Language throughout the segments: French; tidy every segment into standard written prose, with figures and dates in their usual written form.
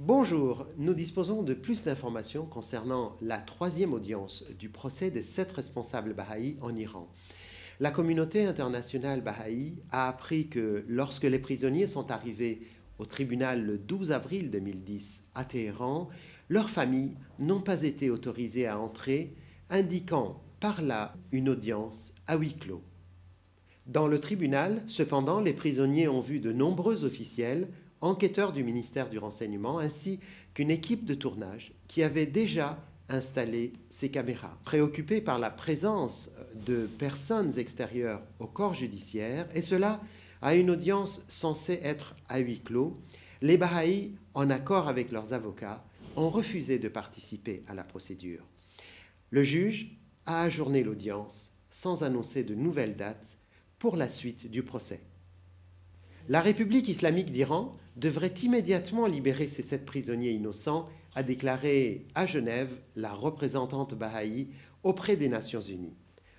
Bonjour, nous disposons de plus d'informations concernant la troisième audience du procès des 7 responsables bahaïs en Iran. La communauté internationale bahaï a appris que lorsque les prisonniers sont arrivés au tribunal le 12 avril 2010 à Téhéran, leurs familles n'ont pas été autorisées à entrer, indiquant par là une audience à huis clos. Dans le tribunal, cependant, les prisonniers ont vu de nombreux officiels, enquêteurs du ministère du Renseignement, ainsi qu'une équipe de tournage qui avait déjà installé ces caméras. Préoccupés par la présence de personnes extérieures au corps judiciaire, et cela à une audience censée être à huis clos, les Bahaïs, en accord avec leurs avocats, ont refusé de participer à la procédure. Le juge a ajourné l'audience sans annoncer de nouvelles dates pour la suite du procès. La République islamique d'Iran devrait immédiatement libérer ces 7 prisonniers innocents, a déclaré à Genève la représentante bahaï auprès des Nations unies.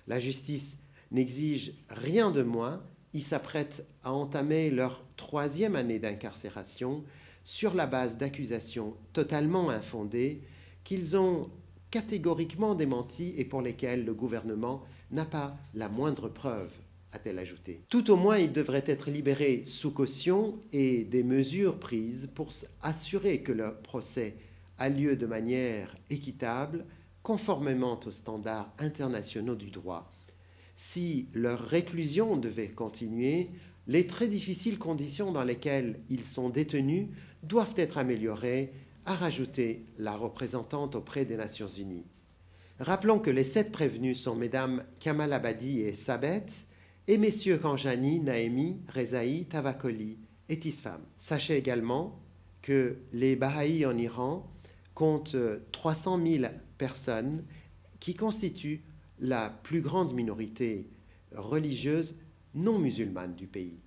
La justice n'exige rien de moins, ils s'apprêtent à entamer leur 3e année d'incarcération sur la base d'accusations totalement infondées qu'ils ont catégoriquement démenties et pour lesquelles le gouvernement n'a pas la moindre preuve, a-t-elle ajouté. Tout au moins, ils devraient être libérés sous caution et des mesures prises pour assurer que leur procès a lieu de manière équitable, conformément aux standards internationaux du droit. Si leur réclusion devait continuer, les très difficiles conditions dans lesquelles ils sont détenus doivent être améliorées, a rajouté la représentante auprès des Nations unies. Rappelons que les 7 prévenus sont mesdames Kamal Abadi et Sabet, et messieurs Kanjani, Naemi, Rezaï, Tavakoli et Tisfam. Sachez également que les Bahaïs en Iran comptent 300 000 personnes qui constituent la plus grande minorité religieuse non musulmane du pays.